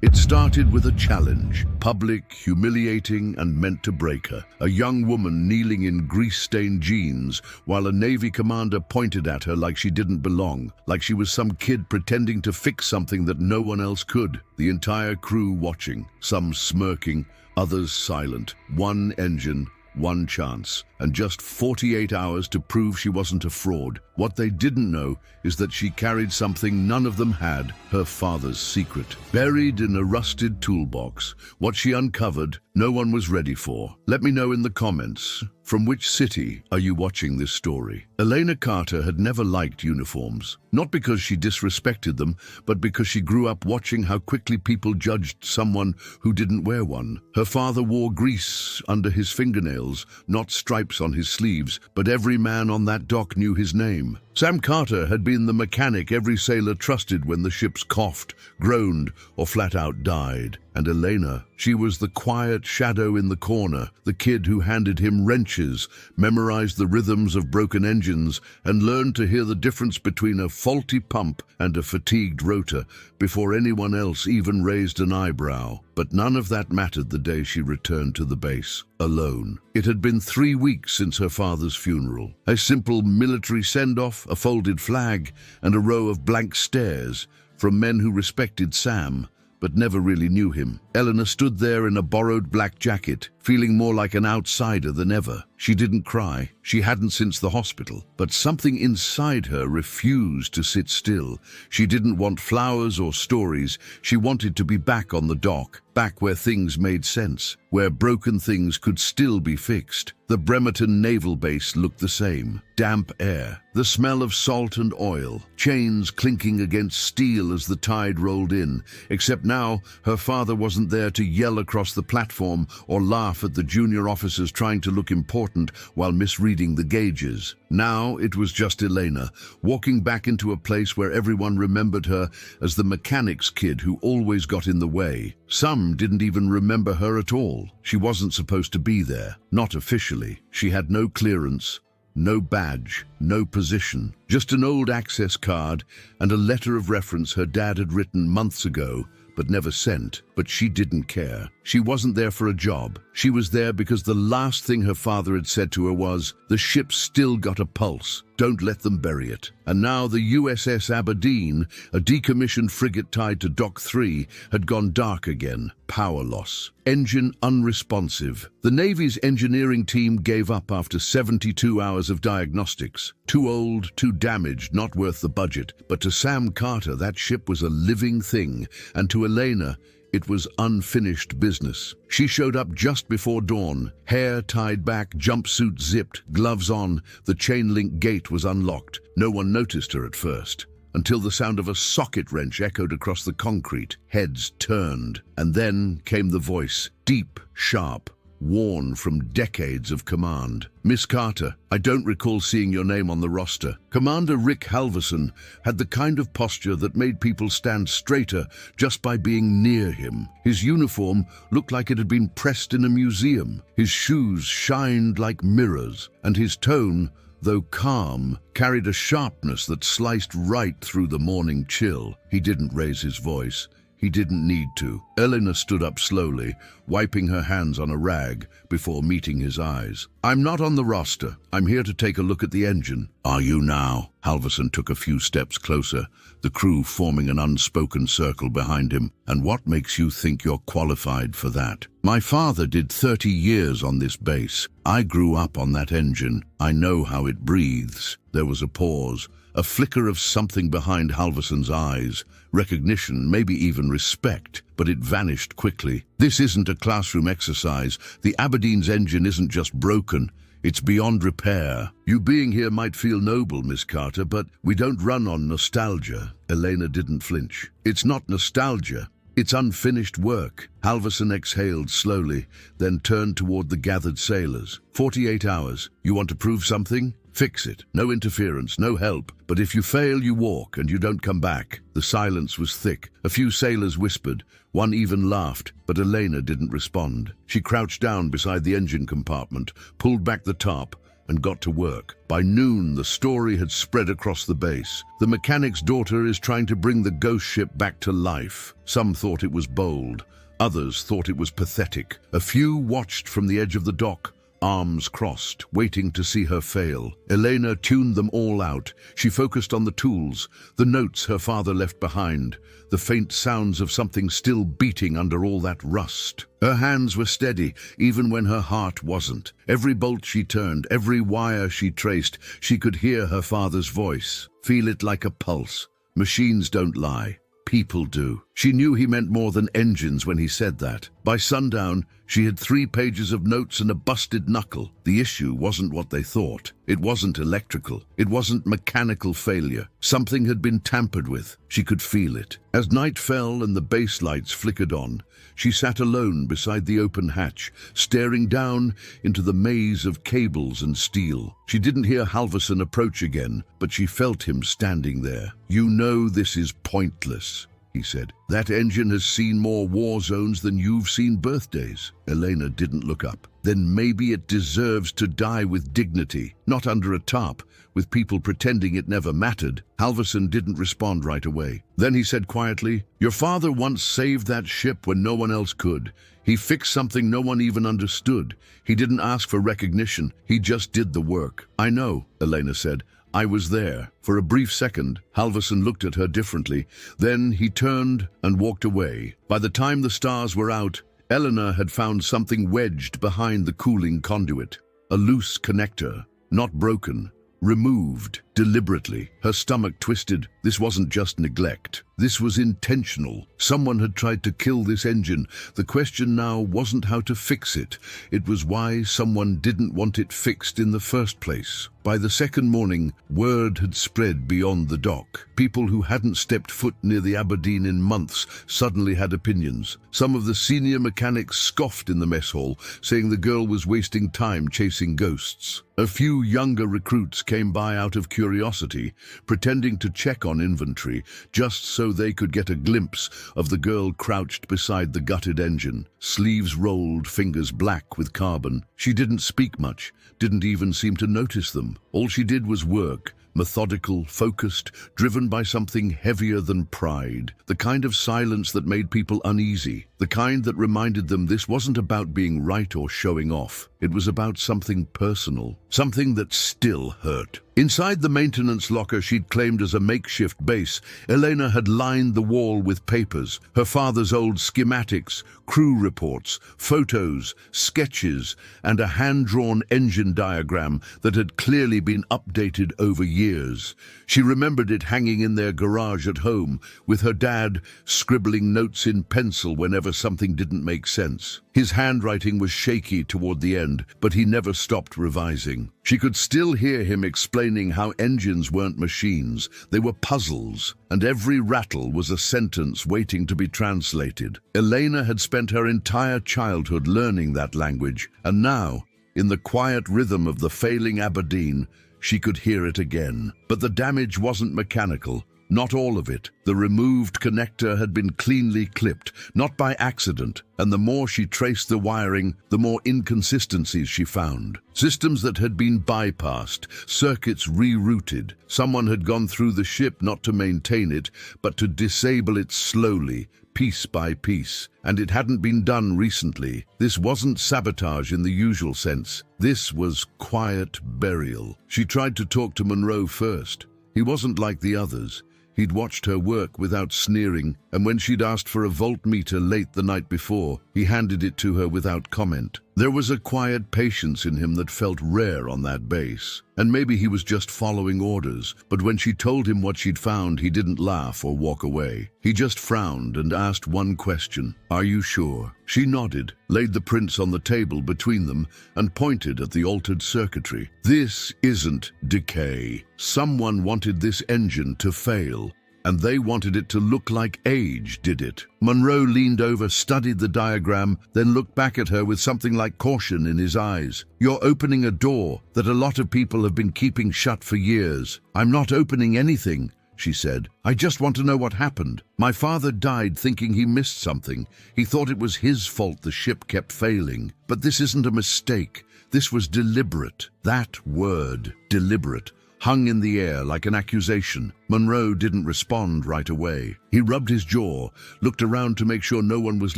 It started with a challenge, public, humiliating, and meant to break her. A young woman kneeling in grease-stained jeans while a Navy commander pointed at her like she didn't belong, like she was some kid pretending to fix something that no one else could. The entire crew watching, some smirking, others silent. One engine, one chance, and just 48 hours to prove she wasn't a fraud. What they didn't know is that she carried something none of them had, her father's secret. Buried in a rusted toolbox, what she uncovered, no one was ready for. Let me know in the comments, from which city are you watching this story? Elena Carter had never liked uniforms, not because she disrespected them, but because she grew up watching how quickly people judged someone who didn't wear one. Her father wore grease under his fingernails, not stripes on his sleeves, but every man on that dock knew his name. Sam Carter had been the mechanic every sailor trusted when the ships coughed, groaned, or flat out died. And Elena, she was the quiet shadow in the corner, the kid who handed him wrenches, memorized the rhythms of broken engines, and learned to hear the difference between a faulty pump and a fatigued rotor before anyone else even raised an eyebrow. But none of that mattered the day she returned to the base, alone. It had been 3 weeks since her father's funeral. A simple military send-off, a folded flag, and a row of blank stares from men who respected Sam, but never really knew him. Eleanor stood there in a borrowed black jacket, feeling more like an outsider than ever. She didn't cry. She hadn't since the hospital. But something inside her refused to sit still. She didn't want flowers or stories. She wanted to be back on the dock, back where things made sense, where broken things could still be fixed. The Bremerton Naval Base looked the same. Damp air, the smell of salt and oil, chains clinking against steel as the tide rolled in. Except now, her father wasn't there to yell across the platform or laugh at the junior officers trying to look important while misreading the gauges. Now it was just Elena, walking back into a place where everyone remembered her as the mechanic's kid who always got in the way. Some didn't even remember her at all. She wasn't supposed to be there, not officially. She had no clearance, no badge, no position, just an old access card and a letter of reference her dad had written months ago, but never sent. But she didn't care. She wasn't there for a job. She was there because the last thing her father had said to her was, "The ship's still got a pulse. Don't let them bury it." And now the USS Aberdeen, a decommissioned frigate tied to Dock 3, had gone dark again. Power loss. Engine unresponsive. The Navy's engineering team gave up after 72 hours of diagnostics. Too old, too damaged, not worth the budget. But to Sam Carter, that ship was a living thing. And to Elena, it was unfinished business. She showed up just before dawn, hair tied back, jumpsuit zipped, gloves on. The chain-link gate was unlocked. No one noticed her at first, until the sound of a socket wrench echoed across the concrete. Heads turned, and then came the voice, deep, sharp, worn from decades of command. "Miss Carter, I don't recall seeing your name on the roster." Commander Rick Halverson had the kind of posture that made people stand straighter just by being near him. His uniform looked like it had been pressed in a museum. His shoes shined like mirrors, and his tone, though calm, carried a sharpness that sliced right through the morning chill. He didn't raise his voice. He didn't need to. Elena stood up slowly, wiping her hands on a rag before meeting his eyes. "I'm not on the roster. I'm here to take a look at the engine." "Are you now?" Halverson took a few steps closer, the crew forming an unspoken circle behind him. "And what makes you think you're qualified for that?" "My father did 30 years on this base. I grew up on that engine. I know how it breathes." There was a pause, a flicker of something behind Halverson's eyes, recognition, maybe even respect, but it vanished quickly. "This isn't a classroom exercise. The Aberdeen's engine isn't just broken. It's beyond repair. You being here might feel noble, Miss Carter, but we don't run on nostalgia." Elena didn't flinch. "It's not nostalgia. It's unfinished work." Halverson exhaled slowly, then turned toward the gathered sailors. 48 hours. You want to prove something? Fix it. No interference, no help. But if you fail, you walk, and you don't come back. The silence was thick. A few sailors whispered. One even laughed, but Elena didn't respond. She crouched down beside the engine compartment, pulled back the top, and got to work. By noon, the story had spread across the base. The mechanic's daughter is trying to bring the ghost ship back to life. Some thought it was bold. Others thought it was pathetic. A few watched from the edge of the dock, arms crossed, waiting to see her fail. Elena tuned them all out. She focused on the tools, the notes her father left behind, the faint sounds of something still beating under all that rust. Her hands were steady, even when her heart wasn't. Every bolt she turned, every wire she traced, she could hear her father's voice, feel it like a pulse. Machines don't lie. People do. She knew he meant more than engines when he said that. By sundown, she had 3 pages of notes and a busted knuckle. The issue wasn't what they thought. It wasn't electrical. It wasn't mechanical failure. Something had been tampered with. She could feel it. As night fell and the base lights flickered on, she sat alone beside the open hatch, staring down into the maze of cables and steel. She didn't hear Halvorsen approach again, but she felt him standing there. "You know this is pointless," he said. "That engine has seen more war zones than you've seen birthdays." Elena didn't look up. "Then maybe it deserves to die with dignity, not under a tarp, with people pretending it never mattered." Halvorsen didn't respond right away. Then he said quietly, "Your father once saved that ship when no one else could. He fixed something no one even understood. He didn't ask for recognition. He just did the work." "I know," Elena said. "I was there." For a brief second, Halvorsen looked at her differently. Then he turned and walked away. By the time the stars were out, Eleanor had found something wedged behind the cooling conduit. A loose connector, not broken, removed deliberately. Her stomach twisted. This wasn't just neglect. This was intentional. Someone had tried to kill this engine. The question now wasn't how to fix it. It was why someone didn't want it fixed in the first place. By the second morning, word had spread beyond the dock. People who hadn't stepped foot near the Aberdeen in months suddenly had opinions. Some of the senior mechanics scoffed in the mess hall, saying the girl was wasting time chasing ghosts. A few younger recruits came by out of curiosity, pretending to check on inventory, just so they could get a glimpse of the girl crouched beside the gutted engine, sleeves rolled, fingers black with carbon. She didn't speak much, didn't even seem to notice them. All she did was work, methodical, focused, driven by something heavier than pride, the kind of silence that made people uneasy, the kind that reminded them this wasn't about being right or showing off. It was about something personal, something that still hurt. Inside the maintenance locker she'd claimed as a makeshift base, Elena had lined the wall with papers, her father's old schematics, crew reports, photos, sketches, and a hand-drawn engine diagram that had clearly been updated over years. She remembered it hanging in their garage at home, with her dad scribbling notes in pencil whenever something didn't make sense. His handwriting was shaky toward the end, but he never stopped revising. She could still hear him explaining how engines weren't machines, they were puzzles, and every rattle was a sentence waiting to be translated. Elena had spent her entire childhood learning that language, and now, in the quiet rhythm of the failing Aberdeen, she could hear it again. But the damage wasn't mechanical. Not all of it. The removed connector had been cleanly clipped, not by accident, and the more she traced the wiring, the more inconsistencies she found. Systems that had been bypassed, circuits rerouted. Someone had gone through the ship not to maintain it, but to disable it slowly, piece by piece, and it hadn't been done recently. This wasn't sabotage in the usual sense. This was quiet burial. She tried to talk to Monroe first. He wasn't like the others. He'd watched her work without sneering, and when she'd asked for a voltmeter late the night before, he handed it to her without comment. There was a quiet patience in him that felt rare on that base, and maybe he was just following orders, but when she told him what she'd found, he didn't laugh or walk away. He just frowned and asked one question, "Are you sure?" She nodded, laid the prints on the table between them, and pointed at the altered circuitry. "This isn't decay. Someone wanted this engine to fail, and they wanted it to look like age did it." Monroe leaned over, studied the diagram, then looked back at her with something like caution in his eyes. "You're opening a door that a lot of people have been keeping shut for years." "I'm not opening anything," she said. "I just want to know what happened. My father died thinking he missed something. He thought it was his fault the ship kept failing. But this isn't a mistake. This was deliberate." That word, deliberate, hung in the air like an accusation. Monroe didn't respond right away. He rubbed his jaw, looked around to make sure no one was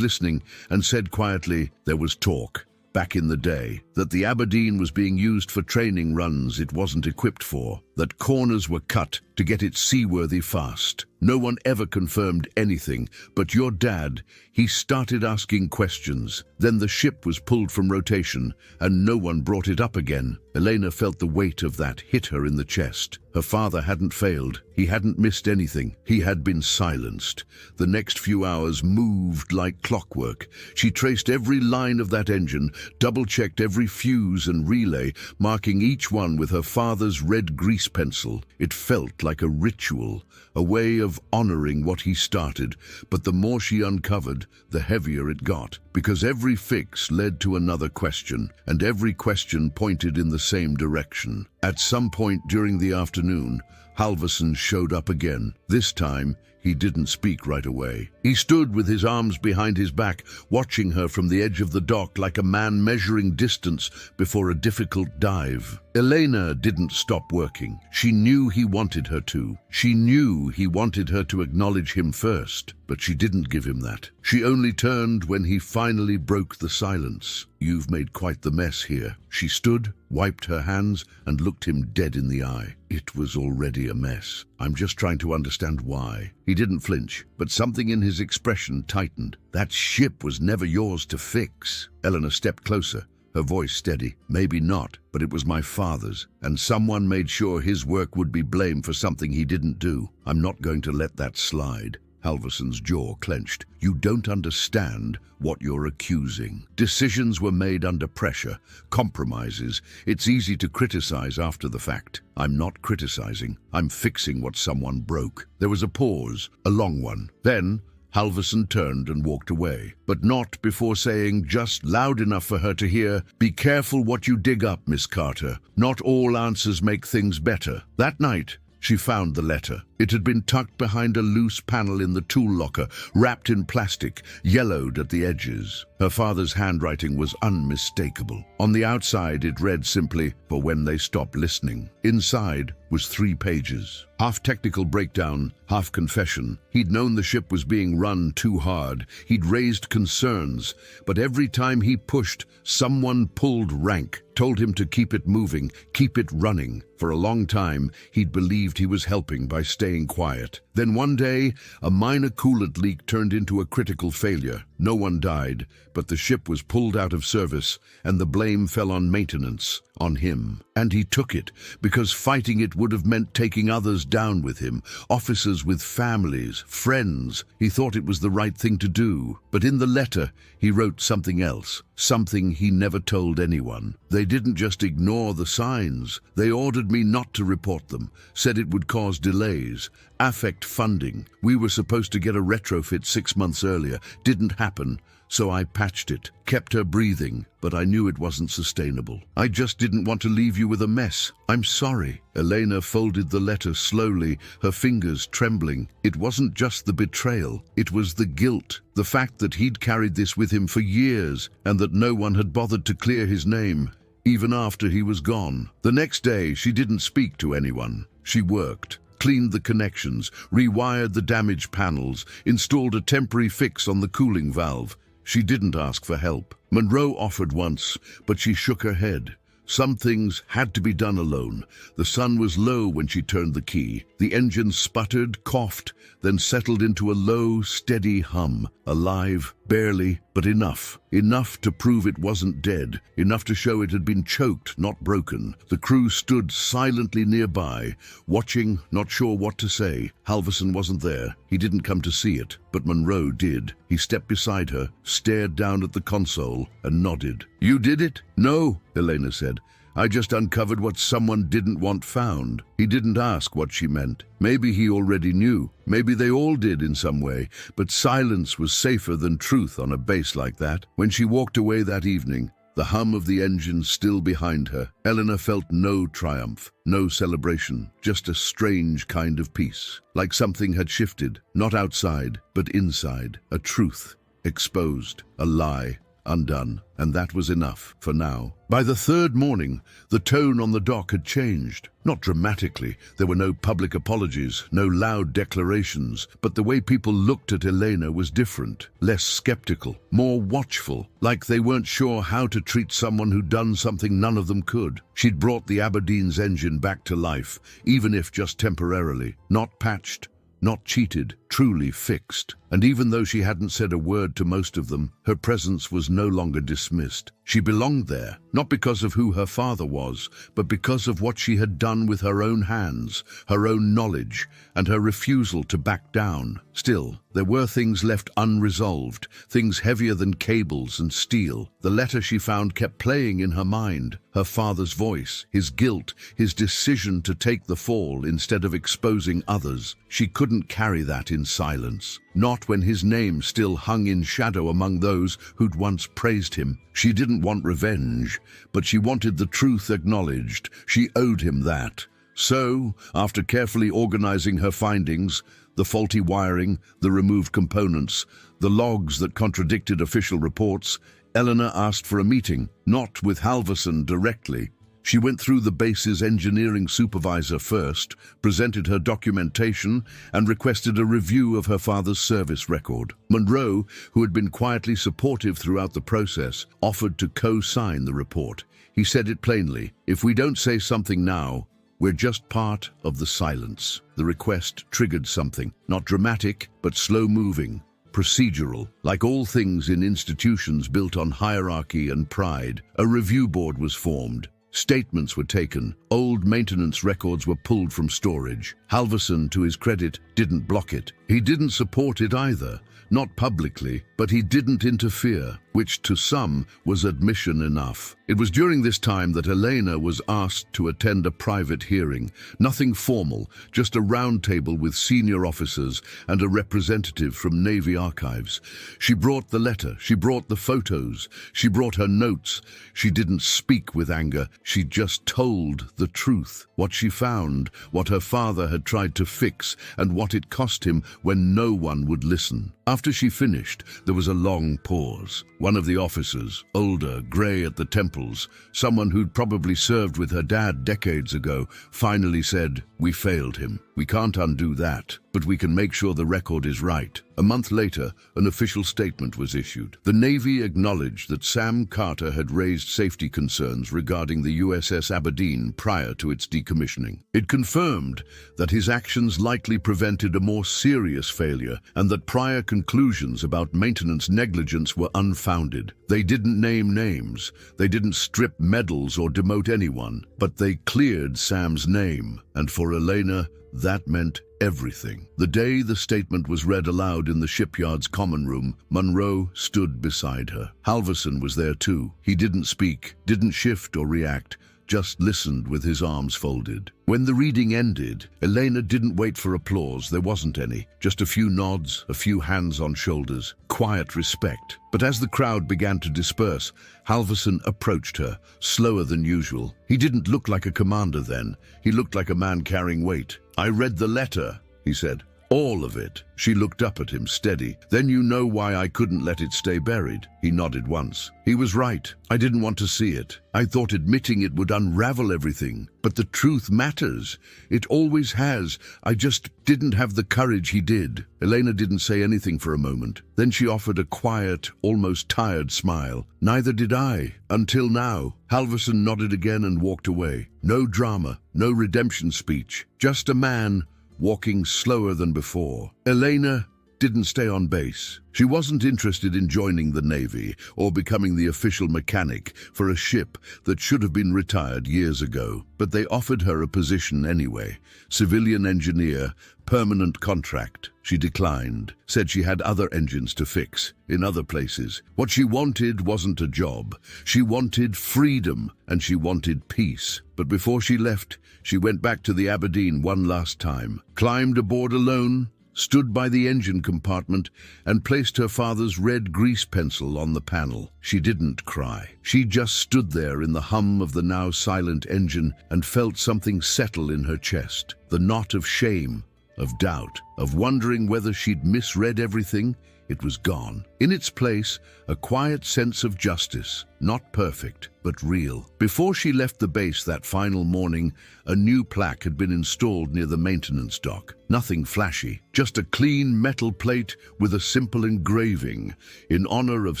listening, and said quietly, "There was talk back in the day that the Aberdeen was being used for training runs it wasn't equipped for, that corners were cut to get it seaworthy fast. No one ever confirmed anything, but your dad, he started asking questions. Then the ship was pulled from rotation, and no one brought it up again." Elena felt the weight of that hit her in the chest. Her father hadn't failed. He hadn't missed anything. He had been silenced. The next few hours moved like clockwork. She traced every line of that engine, double-checked every fuse and relay, marking each one with her father's red grease pencil. It felt like a ritual, a way of honoring what he started, but the more she uncovered, the heavier it got, because every fix led to another question, and every question pointed in the same direction. At some point during the afternoon, Halvorsen showed up again. This time, he didn't speak right away. He stood with his arms behind his back, watching her from the edge of the dock like a man measuring distance before a difficult dive. Elena didn't stop working. She knew he wanted her to. She knew he wanted her to acknowledge him first, but she didn't give him that. She only turned when he finally broke the silence. "You've made quite the mess here." She stood, wiped her hands, and looked him dead in the eye. "It was already a mess. I'm just trying to understand why." He didn't flinch, but something in his expression tightened. "That ship was never yours to fix." Eleanor stepped closer, her voice steady. "Maybe not, but it was my father's, and someone made sure his work would be blamed for something he didn't do. I'm not going to let that slide." Halvorsen's jaw clenched. "You don't understand what you're accusing. Decisions were made under pressure, compromises. It's easy to criticize after the fact. I'm not criticizing. I'm fixing what someone broke." There was a pause, a long one. Then Halvorsen turned and walked away, but not before saying, just loud enough for her to hear, "Be careful what you dig up, Miss Carter. Not all answers make things better." That night, she found the letter. It had been tucked behind a loose panel in the tool locker, wrapped in plastic, yellowed at the edges. Her father's handwriting was unmistakable. On the outside, it read simply, "For when they stop listening." Inside was 3 pages. Half technical breakdown, half confession. He'd known the ship was being run too hard. He'd raised concerns, but every time he pushed, someone pulled rank, told him to keep it moving, keep it running. For a long time, he'd believed he was helping by staying quiet. Then one day, a minor coolant leak turned into a critical failure. No one died, but the ship was pulled out of service, and the blame fell on maintenance, on him. And he took it, because fighting it would have meant taking others down with him, officers with families, friends. He thought it was the right thing to do. But in the letter, he wrote something else, something he never told anyone. "They didn't just ignore the signs. They ordered me not to report them, said it would cause delays. Affect funding. We were supposed to get a retrofit 6 months earlier. Didn't happen. So I patched it, kept her breathing, but I knew it wasn't sustainable. I just didn't want to leave you with a mess. I'm sorry." Elena folded the letter slowly, her fingers trembling. It wasn't just the betrayal, it was the guilt, the fact that he'd carried this with him for years, and that no one had bothered to clear his name, even after he was gone. The next day, she didn't speak to anyone. She worked, cleaned the connections, rewired the damaged panels, installed a temporary fix on the cooling valve. She didn't ask for help. Monroe offered once, but she shook her head. Some things had to be done alone. The sun was low when she turned the key. The engine sputtered, coughed, then settled into a low, steady hum. Alive, barely, but enough. Enough to prove it wasn't dead. Enough to show it had been choked, not broken. The crew stood silently nearby, watching, not sure what to say. Halvorsen wasn't there. He didn't come to see it, but Monroe did. He stepped beside her, stared down at the console, and nodded. "You did it?" "No," Elena said. "I just uncovered what someone didn't want found." He didn't ask what she meant. Maybe he already knew. Maybe they all did in some way. But silence was safer than truth on a base like that. When she walked away that evening, the hum of the engine still behind her. Eleanor felt no triumph, no celebration, just a strange kind of peace. Like something had shifted, not outside, but inside. A truth exposed, a lie undone, and that was enough for now. By the third morning, the tone on the dock had changed. Not dramatically, there were no public apologies, no loud declarations, but the way people looked at Elena was different, less skeptical, more watchful, like they weren't sure how to treat someone who'd done something none of them could. She'd brought the Aberdeen's engine back to life, even if just temporarily, not patched, not cheated, truly fixed. And even though she hadn't said a word to most of them, her presence was no longer dismissed. She belonged there, not because of who her father was, but because of what she had done with her own hands, her own knowledge, and her refusal to back down. Still, there were things left unresolved, things heavier than cables and steel. The letter she found kept playing in her mind, her father's voice, his guilt, his decision to take the fall instead of exposing others. She couldn't carry that in silence. Not when his name still hung in shadow among those who'd once praised him. She didn't want revenge, but she wanted the truth acknowledged. She owed him that. So, after carefully organizing her findings, the faulty wiring, the removed components, the logs that contradicted official reports, Eleanor asked for a meeting, not with Halvorsen directly. She went through the base's engineering supervisor first, presented her documentation, and requested a review of her father's service record. Monroe, who had been quietly supportive throughout the process, offered to co-sign the report. He said it plainly, "If we don't say something now, we're just part of the silence." The request triggered something, not dramatic, but slow-moving, procedural. Like all things in institutions built on hierarchy and pride, a review board was formed. Statements were taken, old maintenance records were pulled from storage. Halvorsen, to his credit, didn't block it. He didn't support it either, not publicly, but he didn't interfere, which to some was admission enough. It was during this time that Elena was asked to attend a private hearing. Nothing formal, just a round table with senior officers and a representative from Navy Archives. She brought the letter, she brought the photos, she brought her notes. She didn't speak with anger, she just told the truth. What she found, what her father had tried to fix, and what it cost him when no one would listen. After she finished, there was a long pause. One of the officers, older, grey at the temples, someone who'd probably served with her dad decades ago, finally said, "We failed him. We can't undo that, but we can make sure the record is right." A month later, an official statement was issued. The Navy acknowledged that Sam Carter had raised safety concerns regarding the USS Aberdeen prior to its decommissioning. It confirmed that his actions likely prevented a more serious failure and that prior conclusions about maintenance negligence were unfounded. They didn't name names, they didn't strip medals or demote anyone, but they cleared Sam's name, and for Elena, that meant everything. The day the statement was read aloud in the shipyard's common room, Monroe stood beside her. Halvorsen was there too. He didn't speak, didn't shift or react, just listened with his arms folded. When the reading ended, Elena didn't wait for applause. There wasn't any. Just a few nods, a few hands on shoulders, quiet respect. But as the crowd began to disperse, Halvorsen approached her, slower than usual. He didn't look like a commander then. He looked like a man carrying weight. "I read the letter," he said. "All of it." She looked up at him, steady. "Then you know why I couldn't let it stay buried." He nodded once. "He was right. I didn't want to see it. I thought admitting it would unravel everything. But the truth matters. It always has. I just didn't have the courage he did." Elena didn't say anything for a moment. Then she offered a quiet, almost tired smile. "Neither did I, until now." Halvorsen nodded again and walked away. No drama, no redemption speech. Just a man walking slower than before. Elena didn't stay on base. She wasn't interested in joining the Navy or becoming the official mechanic for a ship that should have been retired years ago. But they offered her a position anyway. Civilian engineer, permanent contract. She declined, said she had other engines to fix in other places. What she wanted wasn't a job. She wanted freedom and she wanted peace. But before she left, she went back to the Aberdeen one last time, climbed aboard alone, stood by the engine compartment, and placed her father's red grease pencil on the panel. She didn't cry. She just stood there in the hum of the now silent engine and felt something settle in her chest. The knot of shame, of doubt, of wondering whether she'd misread everything. It was gone. In its place, a quiet sense of justice, not perfect, but real. Before she left the base that final morning, a new plaque had been installed near the maintenance dock. Nothing flashy, just a clean metal plate with a simple engraving in honor of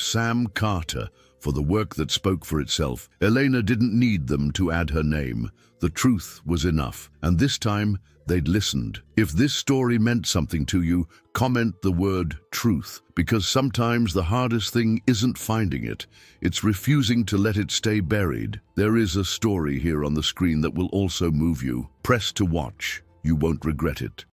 Sam Carter for the work that spoke for itself. Elena didn't need them to add her name. The truth was enough, and this time, they'd listened. If this story meant something to you, comment the word truth, because sometimes the hardest thing isn't finding it, it's refusing to let it stay buried. There is a story here on the screen that will also move you. Press to watch. You won't regret it.